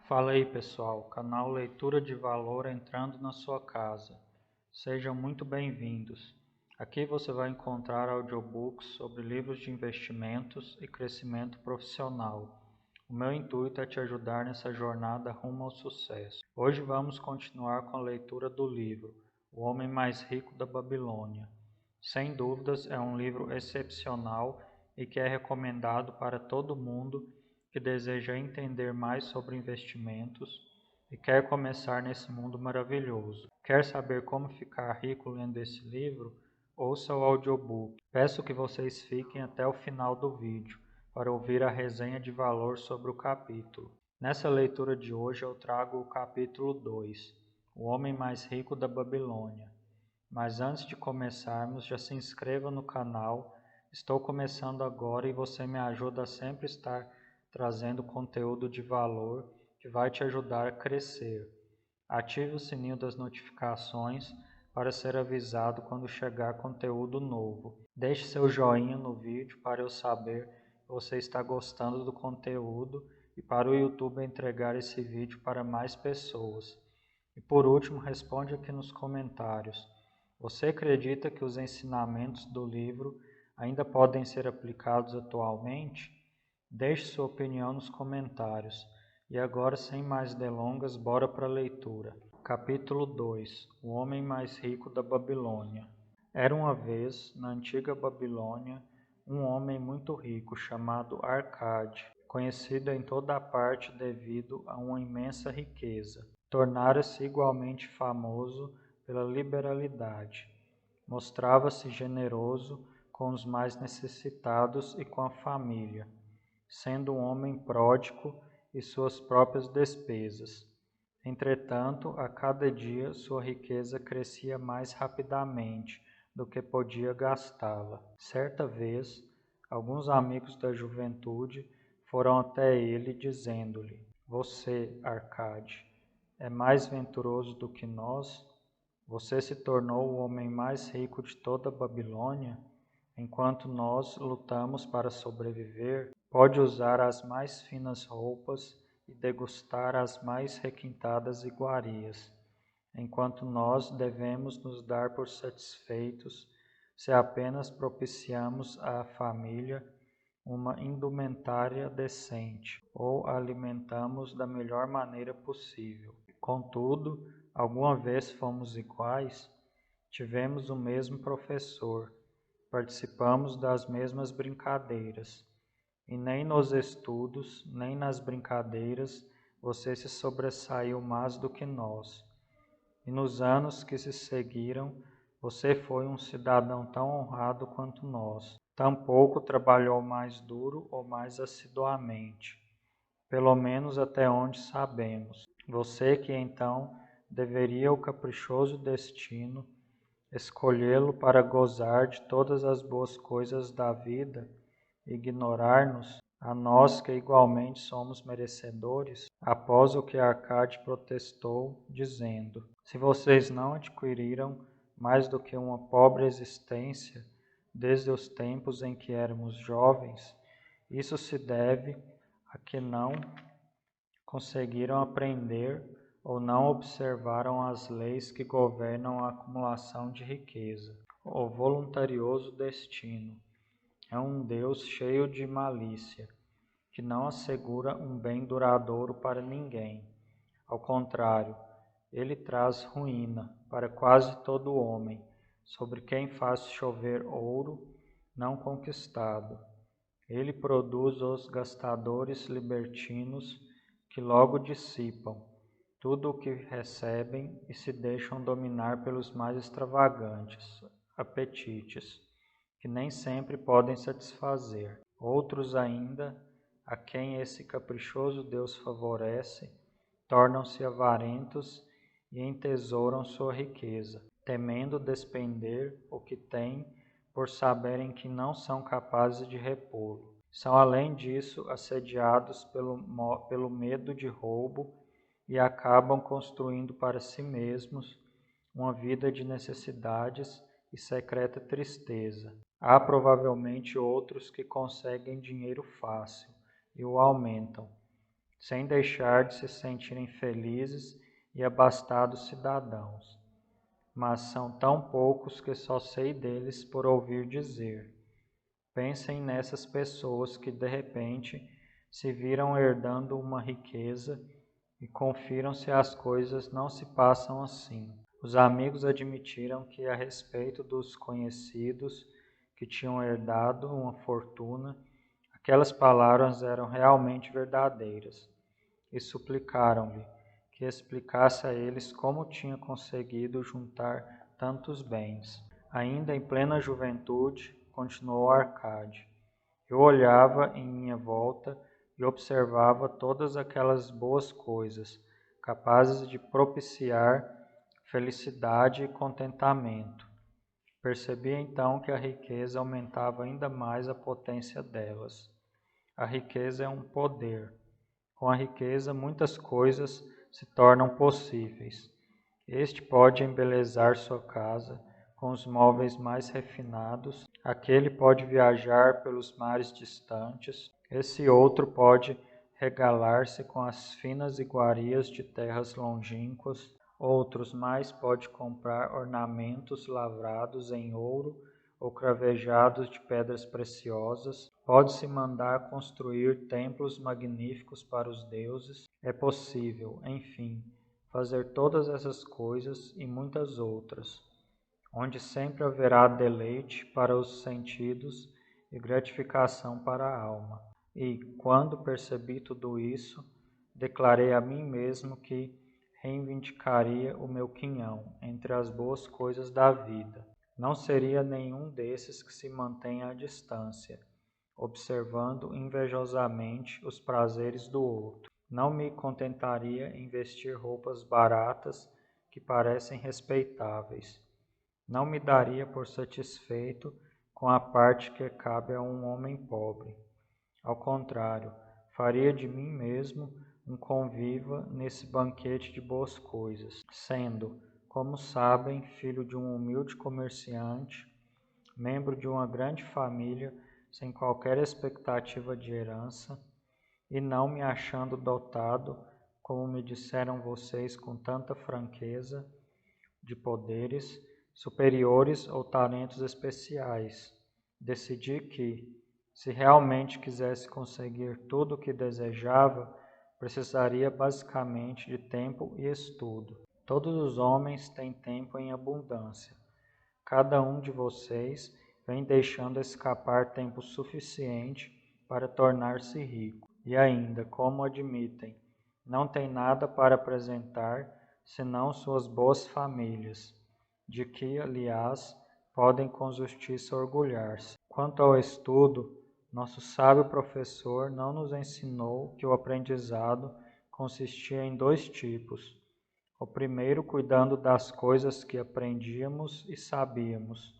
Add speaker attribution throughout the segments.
Speaker 1: Fala aí pessoal, canal Leitura de Valor entrando na sua casa. Sejam muito bem-vindos. Aqui você vai encontrar audiobooks sobre livros de investimentos e crescimento profissional. O meu intuito é te ajudar nessa jornada rumo ao sucesso. Hoje vamos continuar com a leitura do livro O Homem Mais Rico da Babilônia. Sem dúvidas, é um livro excepcional e que é recomendado para todo mundo que deseja entender mais sobre investimentos e quer começar nesse mundo maravilhoso. Quer saber como ficar rico lendo esse livro? Ouça o audiobook. Peço que vocês fiquem até o final do vídeo para ouvir a resenha de valor sobre o capítulo. Nessa leitura de hoje eu trago o capítulo 2, O Homem Mais Rico da Babilônia. Mas antes de começarmos, já se inscreva no canal. Estou começando agora e você me ajuda a sempre estar trazendo conteúdo de valor que vai te ajudar a crescer. Ative o sininho das notificações para ser avisado quando chegar conteúdo novo. Deixe seu joinha no vídeo para eu saber que você está gostando do conteúdo e para o YouTube entregar esse vídeo para mais pessoas. E por último, responde aqui nos comentários. Você acredita que os ensinamentos do livro ainda podem ser aplicados atualmente? Deixe sua opinião nos comentários. E agora, sem mais delongas, bora para a leitura. Capítulo 2. O Homem Mais Rico da Babilônia. Era uma vez, na antiga Babilônia, um homem muito rico chamado Arcade, conhecido em toda a parte devido a uma imensa riqueza. Tornara-se igualmente famoso pela liberalidade. Mostrava-se generoso com os mais necessitados e com a família, sendo um homem pródigo e suas próprias despesas. Entretanto, a cada dia sua riqueza crescia mais rapidamente do que podia gastá-la. Certa vez, alguns amigos da juventude foram até ele dizendo-lhe: Você, Arcade, é mais venturoso do que nós? Você se tornou o homem mais rico de toda a Babilônia? Enquanto nós lutamos para sobreviver, pode usar as mais finas roupas e degustar as mais requintadas iguarias, enquanto nós devemos nos dar por satisfeitos se apenas propiciamos à família uma indumentária decente ou a alimentamos da melhor maneira possível. Contudo, alguma vez fomos iguais? Tivemos o mesmo professor, participamos das mesmas brincadeiras, e nem nos estudos, nem nas brincadeiras você se sobressaiu mais do que nós. E nos anos que se seguiram, você foi um cidadão tão honrado quanto nós. Tampouco trabalhou mais duro ou mais assiduamente, pelo menos até onde sabemos. Você que então deveria o caprichoso destino escolhê-lo para gozar de todas as boas coisas da vida, ignorar-nos, a nós que igualmente somos merecedores, após o que Arcade protestou, dizendo: Se vocês não adquiriram mais do que uma pobre existência desde os tempos em que éramos jovens, isso se deve a que não conseguiram aprender ou não observaram as leis que governam a acumulação de riqueza. O voluntarioso destino é um Deus cheio de malícia, que não assegura um bem duradouro para ninguém. Ao contrário, ele traz ruína para quase todo homem, sobre quem faz chover ouro não conquistado. Ele produz os gastadores libertinos que logo dissipam tudo o que recebem e se deixam dominar pelos mais extravagantes apetites, que nem sempre podem satisfazer. Outros ainda, a quem esse caprichoso Deus favorece, tornam-se avarentos e entesouram sua riqueza, temendo despender o que têm por saberem que não são capazes de repô-lo. São, além disso, assediados pelo medo de roubo e acabam construindo para si mesmos uma vida de necessidades e secreta tristeza. Há provavelmente outros que conseguem dinheiro fácil e o aumentam, sem deixar de se sentirem felizes e abastados cidadãos. Mas são tão poucos que só sei deles por ouvir dizer. Pensem nessas pessoas que de repente se viram herdando uma riqueza e confiram se as coisas não se passam assim. Os amigos admitiram que a respeito dos conhecidos que tinham herdado uma fortuna, aquelas palavras eram realmente verdadeiras, e suplicaram-lhe que explicasse a eles como tinha conseguido juntar tantos bens. Ainda em plena juventude, continuou Arcade, eu olhava em minha volta e observava todas aquelas boas coisas, capazes de propiciar felicidade e contentamento. Percebi então que a riqueza aumentava ainda mais a potência delas. A riqueza é um poder. Com a riqueza, muitas coisas se tornam possíveis. Este pode embelezar sua casa com os móveis mais refinados, aquele pode viajar pelos mares distantes, esse outro pode regalar-se com as finas iguarias de terras longínquas, outros mais pode comprar ornamentos lavrados em ouro ou cravejados de pedras preciosas, pode-se mandar construir templos magníficos para os deuses, é possível, enfim, fazer todas essas coisas e muitas outras, onde sempre haverá deleite para os sentidos e gratificação para a alma. E, quando percebi tudo isso, declarei a mim mesmo que reivindicaria o meu quinhão entre as boas coisas da vida. Não seria nenhum desses que se mantém à distância, observando invejosamente os prazeres do outro. Não me contentaria em vestir roupas baratas que parecem respeitáveis. Não me daria por satisfeito com a parte que cabe a um homem pobre. Ao contrário, faria de mim mesmo um conviva nesse banquete de boas coisas, sendo, como sabem, filho de um humilde comerciante, membro de uma grande família, sem qualquer expectativa de herança, e não me achando dotado, como me disseram vocês com tanta franqueza, de poderes superiores ou talentos especiais. Decidi que, se realmente quisesse conseguir tudo o que desejava, precisaria basicamente de tempo e estudo. Todos os homens têm tempo em abundância. Cada um de vocês vem deixando escapar tempo suficiente para tornar-se rico. E ainda, como admitem, não tem nada para apresentar senão suas boas famílias, de que, aliás, podem com justiça orgulhar-se. Quanto ao estudo, nosso sábio professor não nos ensinou que o aprendizado consistia em dois tipos. O primeiro, cuidando das coisas que aprendíamos e sabíamos.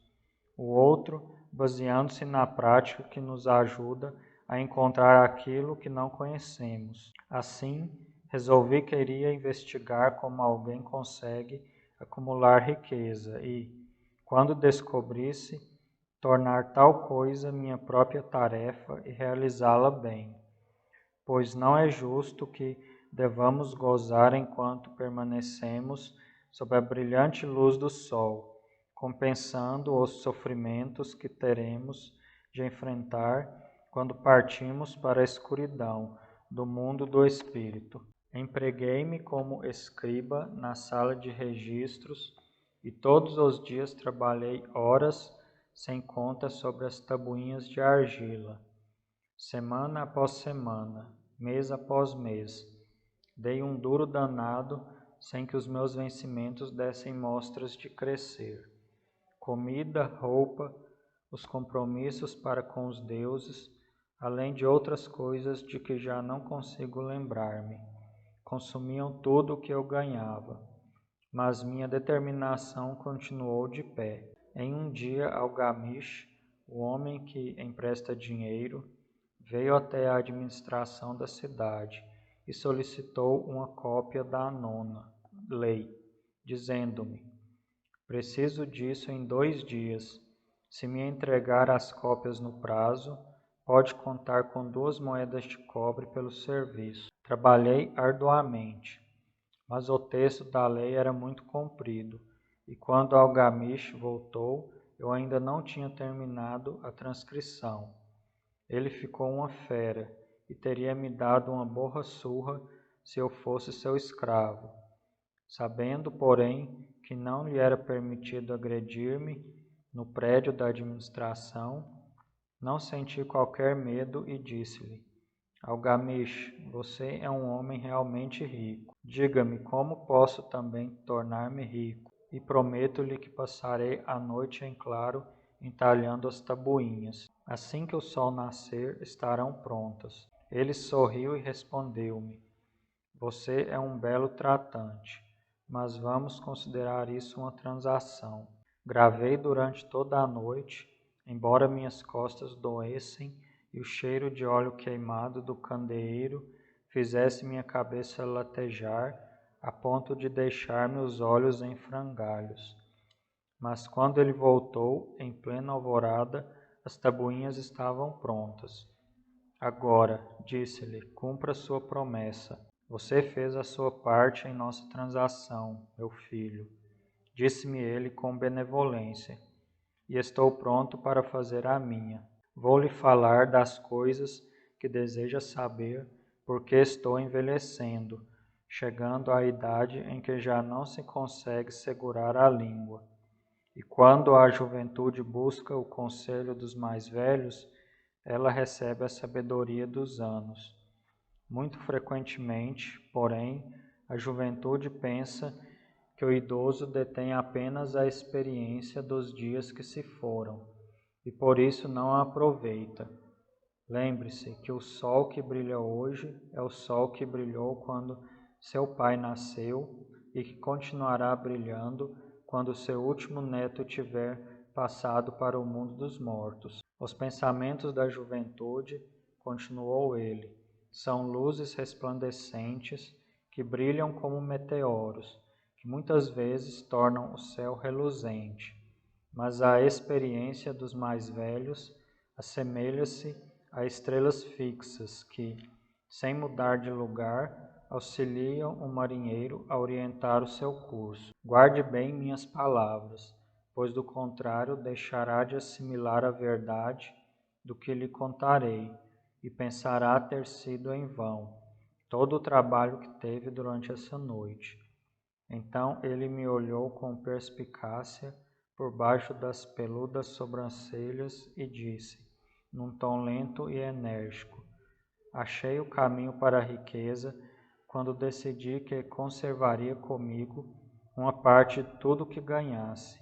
Speaker 1: O outro, baseando-se na prática que nos ajuda a encontrar aquilo que não conhecemos. Assim, resolvi que iria investigar como alguém consegue acumular riqueza e, quando descobrisse, tornar tal coisa minha própria tarefa e realizá-la bem. Pois não é justo que devamos gozar enquanto permanecemos sob a brilhante luz do sol, compensando os sofrimentos que teremos de enfrentar quando partimos para a escuridão do mundo do espírito. Empreguei-me como escriba na sala de registros e todos os dias trabalhei horas sem conta sobre as tabuinhas de argila. Semana após semana, mês após mês, dei um duro danado sem que os meus vencimentos dessem mostras de crescer. Comida, roupa, os compromissos para com os deuses, além de outras coisas de que já não consigo lembrar-me, consumiam tudo o que eu ganhava, mas minha determinação continuou de pé. Em um dia, Algamish, o homem que empresta dinheiro, veio até a administração da cidade e solicitou uma cópia da nona lei, dizendo-me: preciso disso em 2 dias. Se me entregar as cópias no prazo, pode contar com 2 moedas de cobre pelo serviço. Trabalhei arduamente, mas o texto da lei era muito comprido, e quando Algamish voltou, eu ainda não tinha terminado a transcrição. Ele ficou uma fera, e teria me dado uma boa surra se eu fosse seu escravo. Sabendo, porém, que não lhe era permitido agredir-me no prédio da administração, não senti qualquer medo e disse-lhe: Algamish, você é um homem realmente rico. Diga-me como posso também tornar-me rico, e prometo-lhe que passarei a noite em claro entalhando as tabuinhas. Assim que o sol nascer, estarão prontas. Ele sorriu e respondeu-me: Você é um belo tratante, mas vamos considerar isso uma transação. Gravei durante toda a noite, embora minhas costas doessem e o cheiro de óleo queimado do candeeiro fizesse minha cabeça latejar a ponto de deixar-me os olhos em frangalhos. Mas quando ele voltou, em plena alvorada, as tabuinhas estavam prontas. Agora, disse-lhe, cumpra sua promessa. Você fez a sua parte em nossa transação, meu filho. Disse-me ele com benevolência, e estou pronto para fazer a minha. Vou-lhe falar das coisas que deseja saber, porque estou envelhecendo, chegando à idade em que já não se consegue segurar a língua. E quando a juventude busca o conselho dos mais velhos, ela recebe a sabedoria dos anos. Muito frequentemente, porém, a juventude pensa que o idoso detém apenas a experiência dos dias que se foram, e por isso não a aproveita. Lembre-se que o sol que brilha hoje é o sol que brilhou quando seu pai nasceu e que continuará brilhando quando seu último neto tiver passado para o mundo dos mortos. Os pensamentos da juventude, continuou ele, são luzes resplandecentes que brilham como meteoros, que muitas vezes tornam o céu reluzente. Mas a experiência dos mais velhos assemelha-se a estrelas fixas que, sem mudar de lugar, auxiliam o marinheiro a orientar o seu curso. Guarde bem minhas palavras, pois do contrário deixará de assimilar a verdade do que lhe contarei, e pensará ter sido em vão todo o trabalho que teve durante essa noite. Então ele me olhou com perspicácia por baixo das peludas sobrancelhas e disse, num tom lento e enérgico: Achei o caminho para a riqueza quando decidi que conservaria comigo uma parte de tudo que ganhasse,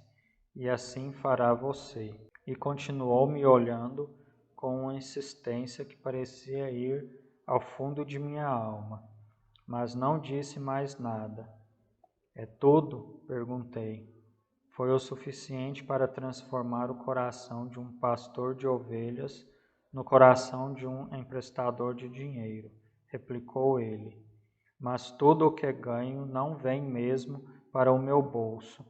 Speaker 1: e assim fará você. E continuou me olhando com uma insistência que parecia ir ao fundo de minha alma, mas não disse mais nada. É tudo? Perguntei. Foi o suficiente para transformar o coração de um pastor de ovelhas no coração de um emprestador de dinheiro, replicou ele. Mas tudo o que ganho não vem mesmo para o meu bolso,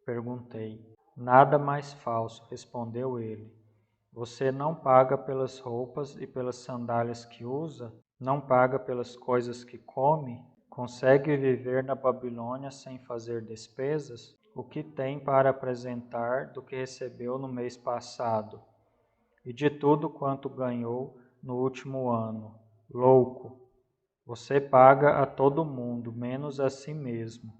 Speaker 1: perguntei. Nada mais falso, respondeu ele. Você não paga pelas roupas e pelas sandálias que usa? Não paga pelas coisas que come? Consegue viver na Babilônia sem fazer despesas? O que tem para apresentar do que recebeu no mês passado? E de tudo quanto ganhou no último ano? Louco! Você paga a todo mundo, menos a si mesmo.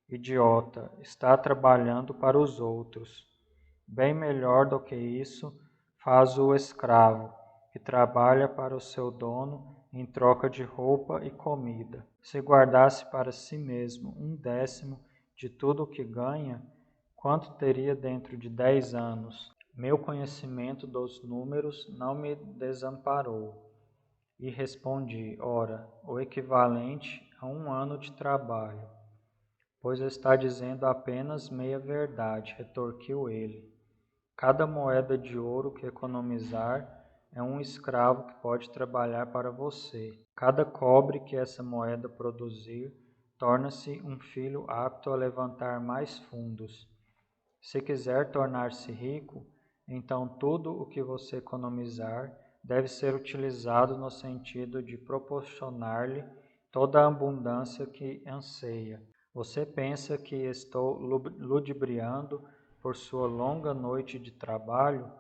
Speaker 1: Idiota, está trabalhando para os outros. Bem melhor do que isso faz o escravo, que trabalha para o seu dono em troca de roupa e comida. Se guardasse para si mesmo 1/10 de tudo o que ganha, quanto teria dentro de 10 anos? Meu conhecimento dos números não me desamparou. E respondi, ora, o equivalente a 1 ano de trabalho. Pois está dizendo apenas meia verdade, retorquiu ele. Cada moeda de ouro que economizar é um escravo que pode trabalhar para você. Cada cobre que essa moeda produzir torna-se um filho apto a levantar mais fundos. Se quiser tornar-se rico, então tudo o que você economizar deve ser utilizado no sentido de proporcionar-lhe toda a abundância que anseia. Você pensa que estou ludibriando por sua longa noite de trabalho?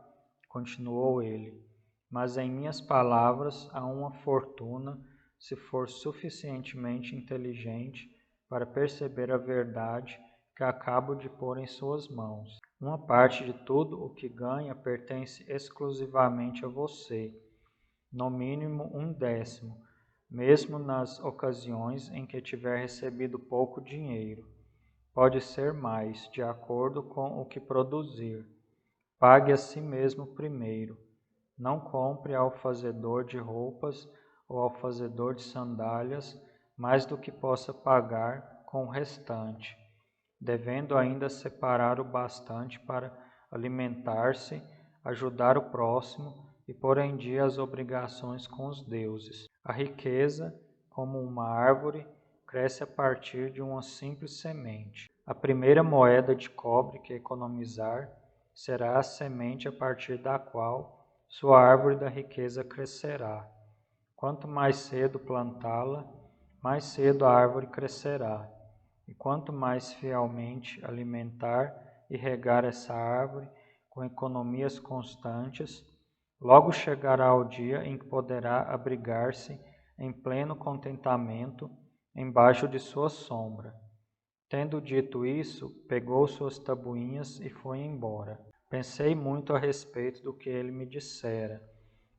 Speaker 1: Continuou ele. Mas em minhas palavras há uma fortuna, se for suficientemente inteligente para perceber a verdade que acabo de pôr em suas mãos. Uma parte de tudo o que ganha pertence exclusivamente a você, no mínimo 1/10, mesmo nas ocasiões em que tiver recebido pouco dinheiro. Pode ser mais, de acordo com o que produzir. Pague a si mesmo primeiro. Não compre ao fazedor de roupas ou ao fazedor de sandálias mais do que possa pagar com o restante, devendo ainda separar o bastante para alimentar-se, ajudar o próximo e pôr em dia as obrigações com os deuses. A riqueza, como uma árvore, cresce a partir de uma simples semente. A primeira moeda de cobre que economizar será a semente a partir da qual sua árvore da riqueza crescerá. Quanto mais cedo plantá-la, mais cedo a árvore crescerá. E quanto mais fielmente alimentar e regar essa árvore com economias constantes, logo chegará o dia em que poderá abrigar-se em pleno contentamento embaixo de sua sombra. Tendo dito isso, pegou suas tabuinhas e foi embora. Pensei muito a respeito do que ele me dissera,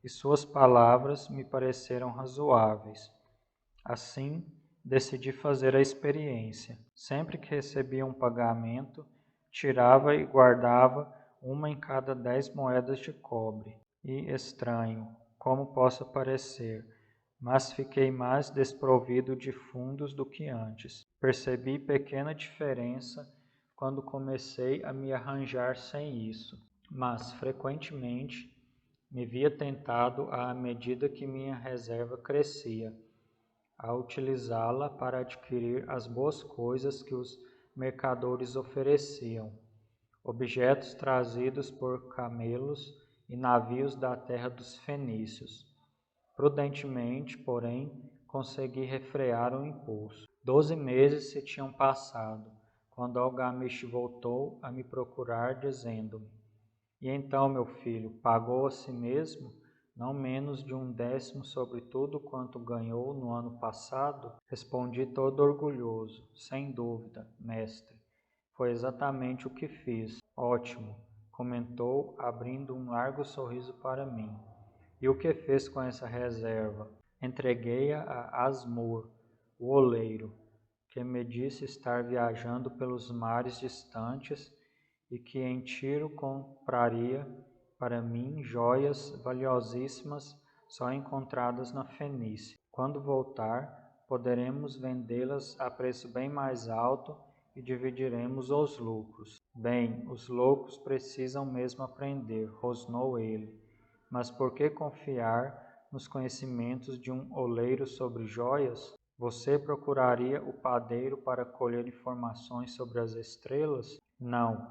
Speaker 1: e suas palavras me pareceram razoáveis. Assim, decidi fazer a experiência. Sempre que recebia um pagamento, tirava e guardava uma em cada 10 moedas de cobre. E estranho, como possa parecer, mas fiquei mais desprovido de fundos do que antes. Percebi pequena diferença quando comecei a me arranjar sem isso, mas frequentemente me via tentado à medida que minha reserva crescia, a utilizá-la para adquirir as boas coisas que os mercadores ofereciam, objetos trazidos por camelos e navios da terra dos fenícios. Prudentemente, porém, consegui refrear o impulso. 12 meses se tinham passado, quando Algamish voltou a me procurar, dizendo-me: E então, meu filho, pagou a si mesmo não menos de 1/10 sobre tudo quanto ganhou no ano passado? Respondi todo orgulhoso: Sem dúvida, mestre. Foi exatamente o que fiz. Ótimo, comentou, abrindo um largo sorriso para mim. E o que fez com essa reserva? Entreguei-a a Asmur, o oleiro, que me disse estar viajando pelos mares distantes e que em Tiro compraria para mim joias valiosíssimas só encontradas na Fenícia. Quando voltar, poderemos vendê-las a preço bem mais alto e dividiremos os lucros. Bem, os loucos precisam mesmo aprender, rosnou ele. Mas por que confiar nos conhecimentos de um oleiro sobre joias? Você procuraria o padeiro para colher informações sobre as estrelas? Não.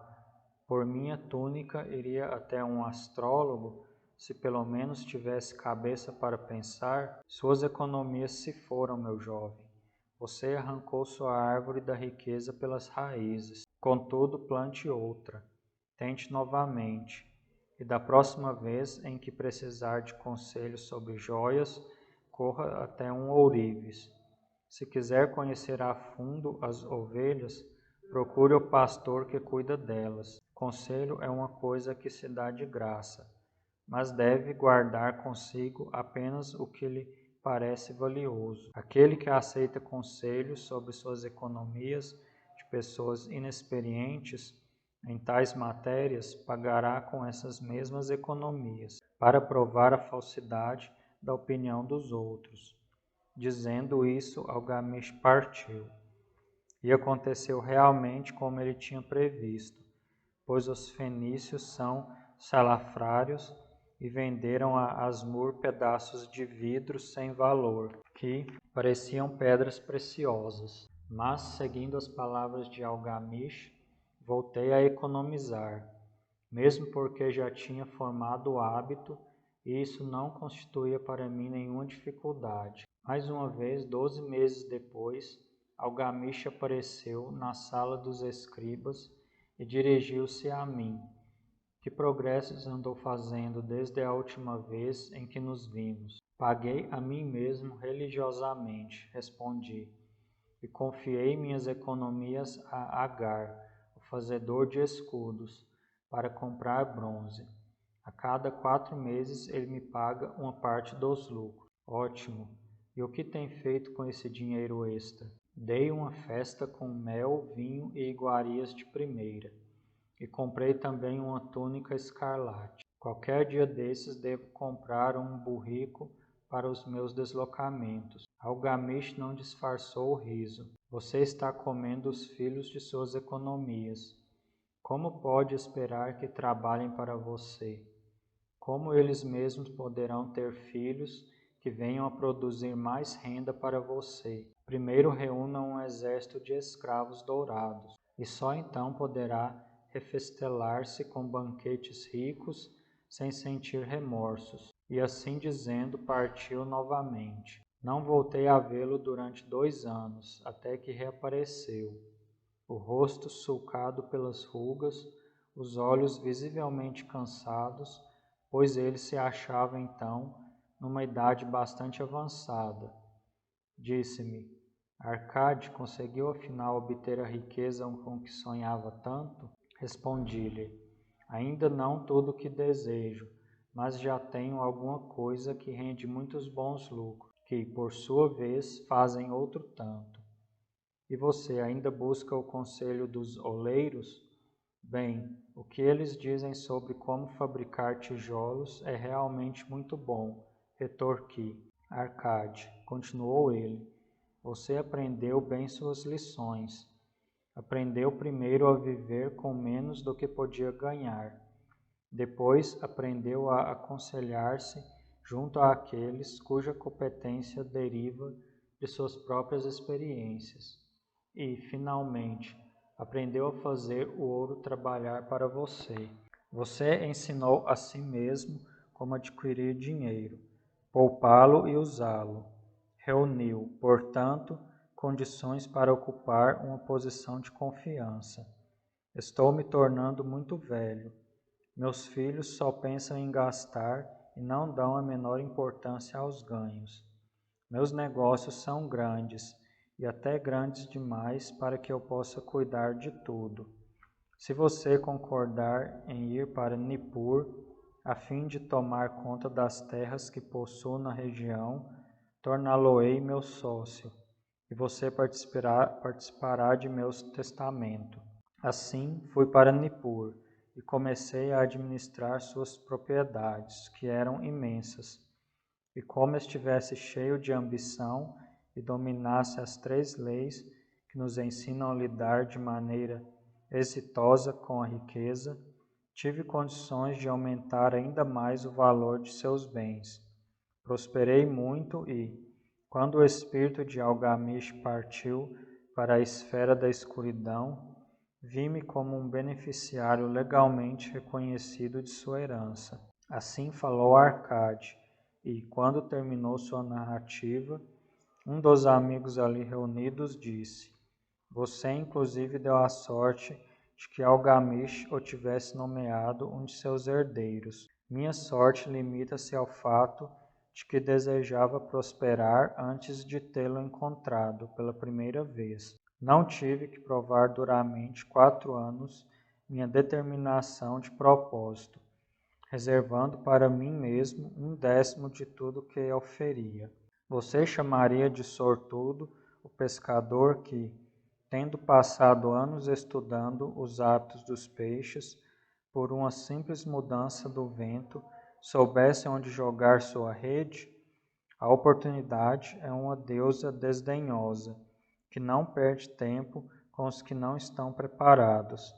Speaker 1: Por minha túnica iria até um astrólogo, se pelo menos tivesse cabeça para pensar. Suas economias se foram, meu jovem. Você arrancou sua árvore da riqueza pelas raízes. Contudo, plante outra. Tente novamente. E da próxima vez em que precisar de conselhos sobre joias, corra até um ourives. Se quiser conhecer a fundo as ovelhas, procure o pastor que cuida delas. Conselho é uma coisa que se dá de graça, mas deve guardar consigo apenas o que lhe parece valioso. Aquele que aceita conselhos sobre suas economias de pessoas inexperientes em tais matérias pagará com essas mesmas economias, para provar a falsidade da opinião dos outros. Dizendo isso, Algamish partiu. E aconteceu realmente como ele tinha previsto, pois os fenícios são salafrários e venderam a Asmur pedaços de vidro sem valor, que pareciam pedras preciosas. Mas, seguindo as palavras de Algamish, voltei a economizar, mesmo porque já tinha formado o hábito e isso não constituía para mim nenhuma dificuldade. Mais uma vez, 12 meses depois, Algamish apareceu na sala dos escribas e dirigiu-se a mim. Que progressos andou fazendo desde a última vez em que nos vimos? Paguei a mim mesmo religiosamente, respondi, e confiei minhas economias a Agar, o fazedor de escudos, para comprar bronze. A cada 4 meses ele me paga uma parte dos lucros. Ótimo! E o que tem feito com esse dinheiro extra? Dei uma festa com mel, vinho e iguarias de primeira. E comprei também uma túnica escarlate. Qualquer dia desses devo comprar um burrico para os meus deslocamentos. Algamish não disfarçou o riso. Você está comendo os filhos de suas economias. Como pode esperar que trabalhem para você? Como eles mesmos poderão ter filhos que venham a produzir mais renda para você? Primeiro reúna um exército de escravos dourados, e só então poderá refestelar-se com banquetes ricos, sem sentir remorsos. E assim dizendo, partiu novamente. Não voltei a vê-lo durante 2 anos, até que reapareceu. O rosto sulcado pelas rugas, os olhos visivelmente cansados, pois ele se achava então numa idade bastante avançada. Disse-me: Arcade conseguiu afinal obter a riqueza com que sonhava tanto? Respondi-lhe: ainda não tudo o que desejo, mas já tenho alguma coisa que rende muitos bons lucros, que, por sua vez, fazem outro tanto. E você ainda busca o conselho dos oleiros? Bem, o que eles dizem sobre como fabricar tijolos é realmente muito bom, retorqui. Arcade, continuou ele, você aprendeu bem suas lições. Aprendeu primeiro a viver com menos do que podia ganhar. Depois aprendeu a aconselhar-se junto àqueles cuja competência deriva de suas próprias experiências. E, finalmente, aprendeu a fazer o ouro trabalhar para você. Você ensinou a si mesmo como adquirir dinheiro, poupá-lo e usá-lo. Reuniu, portanto, condições para ocupar uma posição de confiança. Estou me tornando muito velho. Meus filhos só pensam em gastar e não dão a menor importância aos ganhos. Meus negócios são grandes, e até grandes demais para que eu possa cuidar de tudo. Se você concordar em ir para Nippur, a fim de tomar conta das terras que possuo na região, torná-lo-ei meu sócio, e você participará de meu testamento. Assim, fui para Nippur e comecei a administrar suas propriedades, que eram imensas. E como estivesse cheio de ambição e dominasse as 3 leis que nos ensinam a lidar de maneira exitosa com a riqueza, tive condições de aumentar ainda mais o valor de seus bens. Prosperei muito e, quando o espírito de Algamish partiu para a esfera da escuridão, vi-me como um beneficiário legalmente reconhecido de sua herança. Assim falou Arcade, e, quando terminou sua narrativa, um dos amigos ali reunidos disse: você inclusive deu a sorte de que Algamish o tivesse nomeado um de seus herdeiros. Minha sorte limita-se ao fato de que desejava prosperar antes de tê-lo encontrado pela primeira vez. Não tive que provar duramente 4 anos minha determinação de propósito, reservando para mim mesmo 1/10 de tudo que oferia. Você chamaria de sortudo o pescador que, tendo passado anos estudando os hábitos dos peixes, por uma simples mudança do vento, soubesse onde jogar sua rede? A oportunidade é uma deusa desdenhosa, que não perde tempo com os que não estão preparados.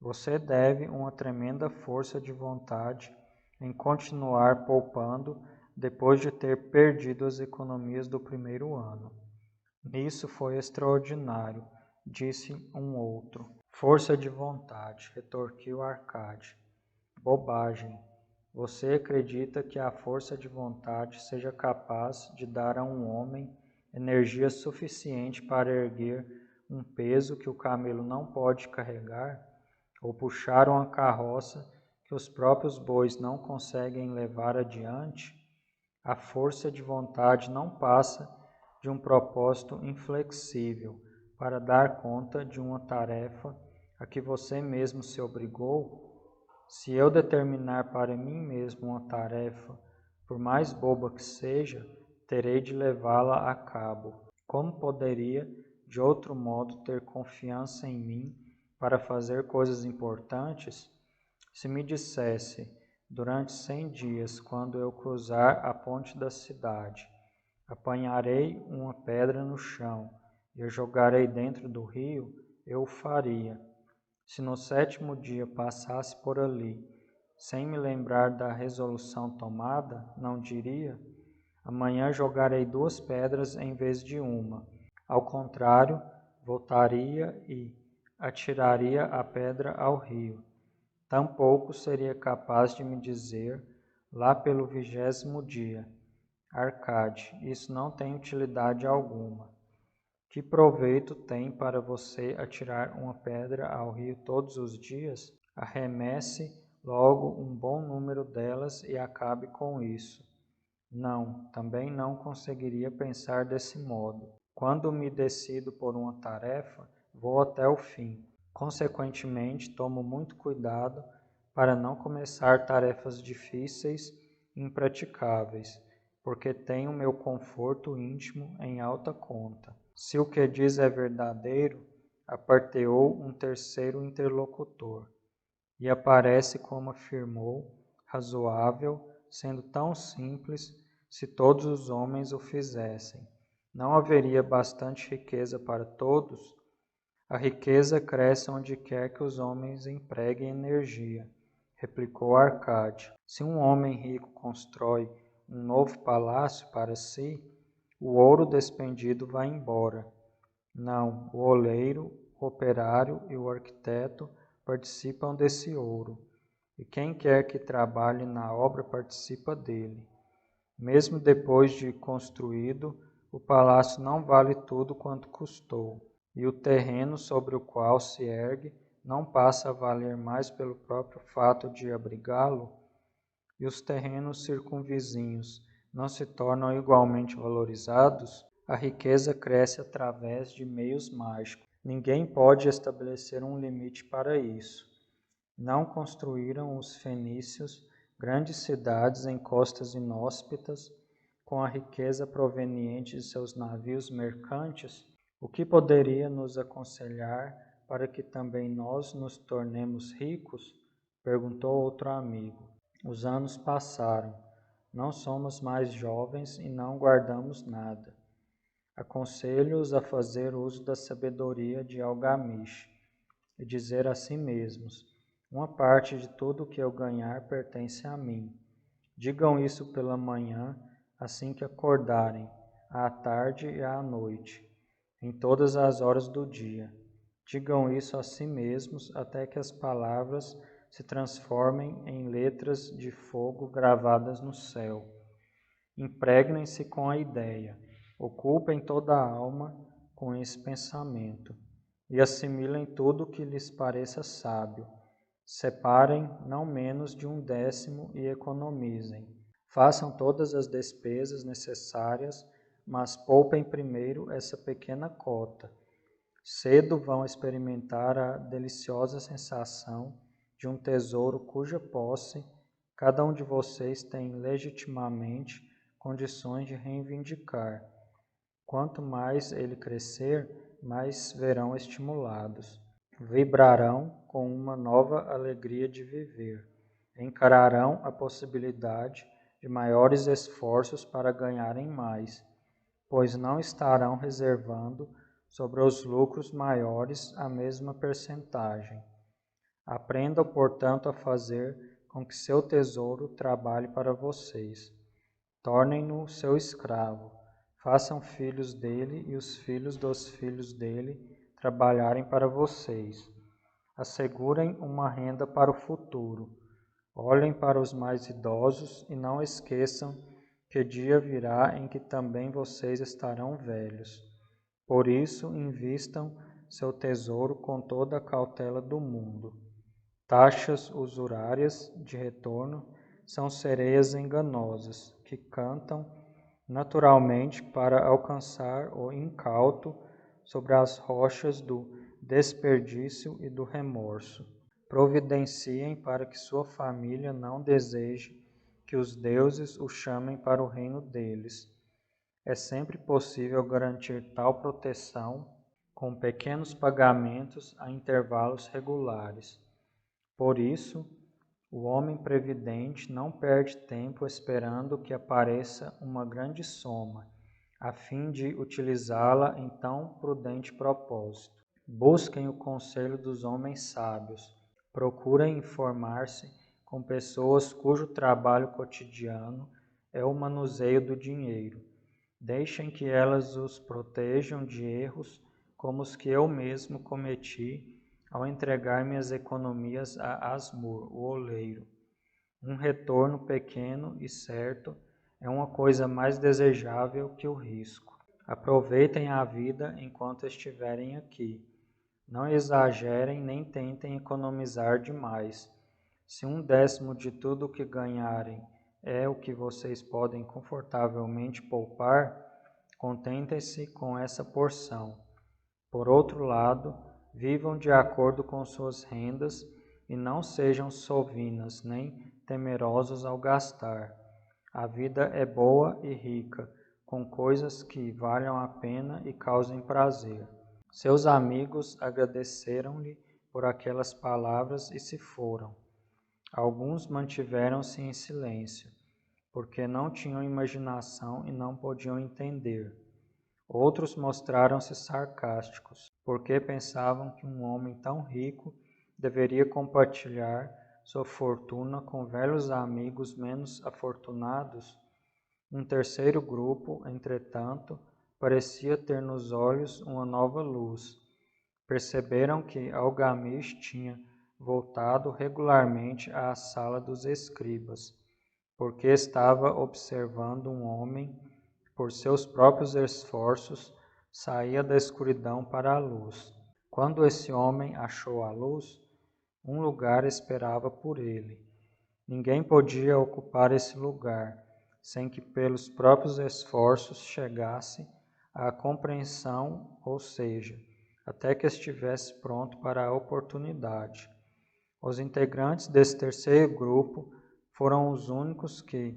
Speaker 1: Você deve uma tremenda força de vontade em continuar poupando depois de ter perdido as economias do primeiro ano. Nisso foi extraordinário, disse um outro. Força de vontade, retorquiu Arcade. Bobagem. Você acredita que a força de vontade seja capaz de dar a um homem energia suficiente para erguer um peso que o camelo não pode carregar, ou puxar uma carroça que os próprios bois não conseguem levar adiante? A força de vontade não passa de um propósito inflexível para dar conta de uma tarefa a que você mesmo se obrigou. Se eu determinar para mim mesmo uma tarefa, por mais boba que seja, terei de levá-la a cabo. Como poderia, de outro modo, ter confiança em mim para fazer coisas importantes? Se me dissesse, durante 100 dias, quando eu cruzar a ponte da cidade, apanharei uma pedra no chão e a jogarei dentro do rio, eu o faria. Se no 7º dia passasse por ali, sem me lembrar da resolução tomada, não diria: amanhã jogarei 2 pedras em vez de uma. Ao contrário, voltaria e atiraria a pedra ao rio. Tampouco seria capaz de me dizer, lá pelo 20º dia: Arcade, isso não tem utilidade alguma. Que proveito tem para você atirar uma pedra ao rio todos os dias? Arremesse logo um bom número delas e acabe com isso. Não, também não conseguiria pensar desse modo. Quando me decido por uma tarefa, vou até o fim. Consequentemente, tomo muito cuidado para não começar tarefas difíceis e impraticáveis, porque tenho meu conforto íntimo em alta conta. Se o que diz é verdadeiro, aparteou um terceiro interlocutor, e aparece como afirmou, razoável, sendo tão simples, se todos os homens o fizessem. Não haveria bastante riqueza para todos? A riqueza cresce onde quer que os homens empreguem energia, replicou Arcade. Se um homem rico constrói um novo palácio para si, o ouro despendido vai embora. Não, o oleiro, o operário e o arquiteto participam desse ouro, e quem quer que trabalhe na obra participa dele. Mesmo depois de construído, o palácio não vale tudo quanto custou, e o terreno sobre o qual se ergue não passa a valer mais pelo próprio fato de abrigá-lo, e os terrenos circunvizinhos não se tornam igualmente valorizados. A riqueza cresce através de meios mágicos. Ninguém pode estabelecer um limite para isso. Não construíram os fenícios grandes cidades em costas inóspitas com a riqueza proveniente de seus navios mercantes? O que poderia nos aconselhar para que também nós nos tornemos ricos? Perguntou outro amigo. Os anos passaram. Não somos mais jovens e não guardamos nada. Aconselho-os a fazer uso da sabedoria de Algamish e dizer a si mesmos: uma parte de tudo o que eu ganhar pertence a mim. Digam isso pela manhã, assim que acordarem, à tarde e à noite, em todas as horas do dia. Digam isso a si mesmos até que as palavras se transformem em letras de fogo gravadas no céu. Impregnem-se com a ideia, ocupem toda a alma com esse pensamento e assimilem tudo o que lhes pareça sábio. Separem não menos de 1/10 e economizem. Façam todas as despesas necessárias, mas poupem primeiro essa pequena cota. Cedo vão experimentar a deliciosa sensação de um tesouro cuja posse cada um de vocês tem legitimamente condições de reivindicar. Quanto mais ele crescer, mais verão estimulados. Vibrarão com uma nova alegria de viver. Encararão a possibilidade de maiores esforços para ganharem mais, pois não estarão reservando sobre os lucros maiores a mesma percentagem. Aprendam, portanto, a fazer com que seu tesouro trabalhe para vocês. Tornem-no seu escravo. Façam filhos dele e os filhos dos filhos dele trabalharem para vocês. Assegurem uma renda para o futuro. Olhem para os mais idosos e não esqueçam que dia virá em que também vocês estarão velhos. Por isso, invistam seu tesouro com toda a cautela do mundo. Taxas usurárias de retorno são sereias enganosas, que cantam naturalmente para alcançar o incauto sobre as rochas do desperdício e do remorso. Providenciem para que sua família não deseje que os deuses o chamem para o reino deles. É sempre possível garantir tal proteção com pequenos pagamentos a intervalos regulares. Por isso, o homem previdente não perde tempo esperando que apareça uma grande soma, a fim de utilizá-la em tão prudente propósito. Busquem o conselho dos homens sábios. Procurem informar-se com pessoas cujo trabalho cotidiano é o manuseio do dinheiro. Deixem que elas os protejam de erros como os que eu mesmo cometi ao entregar minhas economias a Asmur, o oleiro. Um retorno pequeno e certo é uma coisa mais desejável que o risco. Aproveitem a vida enquanto estiverem aqui. Não exagerem nem tentem economizar demais. Se 1/10 de tudo o que ganharem é o que vocês podem confortavelmente poupar, contentem-se com essa porção. Por outro lado, vivam de acordo com suas rendas e não sejam sovinas nem temerosos ao gastar. A vida é boa e rica, com coisas que valham a pena e causem prazer. Seus amigos agradeceram-lhe por aquelas palavras e se foram. Alguns mantiveram-se em silêncio, porque não tinham imaginação e não podiam entender. Outros mostraram-se sarcásticos, porque pensavam que um homem tão rico deveria compartilhar sua fortuna com velhos amigos menos afortunados. Um terceiro grupo, entretanto, parecia ter nos olhos uma nova luz. Perceberam que Algamish tinha voltado regularmente à sala dos escribas, porque estava observando um homem que, por seus próprios esforços, saía da escuridão para a luz. Quando esse homem achou a luz, um lugar esperava por ele. Ninguém podia ocupar esse lugar, sem que pelos próprios esforços chegasse à compreensão, ou seja, até que estivesse pronto para a oportunidade. Os integrantes desse terceiro grupo foram os únicos que,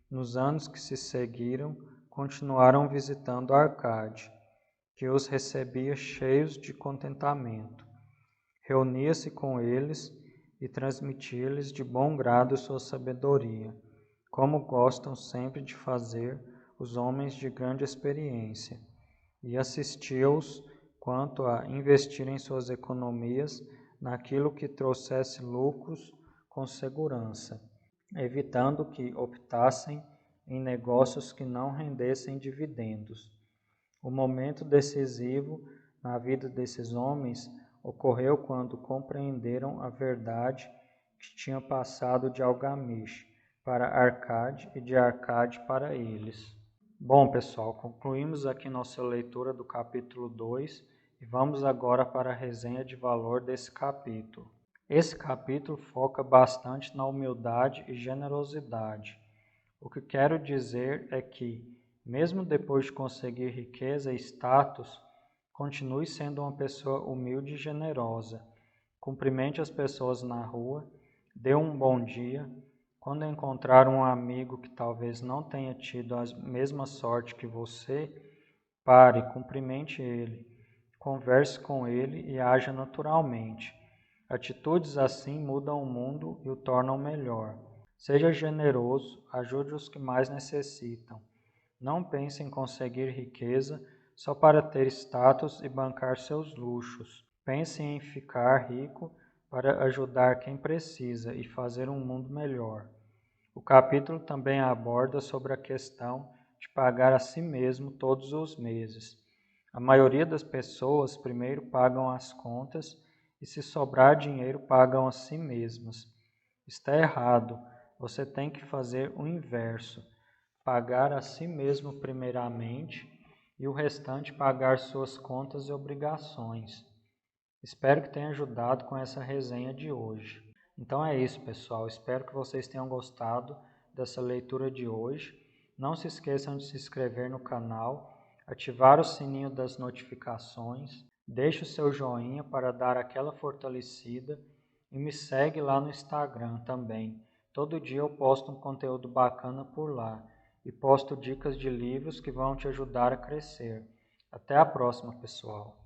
Speaker 1: nos anos que se seguiram, continuaram visitando Arcade, que os recebia cheios de contentamento. Reunia-se com eles e transmitia-lhes de bom grado sua sabedoria, como gostam sempre de fazer os homens de grande experiência, e assistia-os quanto a investirem suas economias naquilo que trouxesse lucros com segurança, evitando que optassem em negócios que não rendessem dividendos. O momento decisivo na vida desses homens ocorreu quando compreenderam a verdade que tinha passado de Algamish para Arcade e de Arcade para eles. Bom, pessoal, concluímos aqui nossa leitura do capítulo 2 e vamos agora para a resenha de valor desse capítulo. Esse capítulo foca bastante na humildade e generosidade. O que quero dizer é que, mesmo depois de conseguir riqueza e status, continue sendo uma pessoa humilde e generosa. Cumprimente as pessoas na rua, dê um bom dia. Quando encontrar um amigo que talvez não tenha tido a mesma sorte que você, pare, cumprimente ele, converse com ele e haja naturalmente. Atitudes assim mudam o mundo e o tornam melhor. Seja generoso, ajude os que mais necessitam. Não pense em conseguir riqueza só para ter status e bancar seus luxos. Pense em ficar rico para ajudar quem precisa e fazer um mundo melhor. O capítulo também aborda sobre a questão de pagar a si mesmo todos os meses. A maioria das pessoas primeiro pagam as contas e, se sobrar dinheiro, pagam a si mesmas. Está errado. Você tem que fazer o inverso. Pagar a si mesmo primeiramente e o restante pagar suas contas e obrigações. Espero que tenha ajudado com essa resenha de hoje. Então é isso, pessoal. Espero que vocês tenham gostado dessa leitura de hoje. Não se esqueçam de se inscrever no canal, ativar o sininho das notificações, deixe o seu joinha para dar aquela fortalecida e me segue lá no Instagram também. Todo dia eu posto um conteúdo bacana por lá e posto dicas de livros que vão te ajudar a crescer. Até a próxima, pessoal!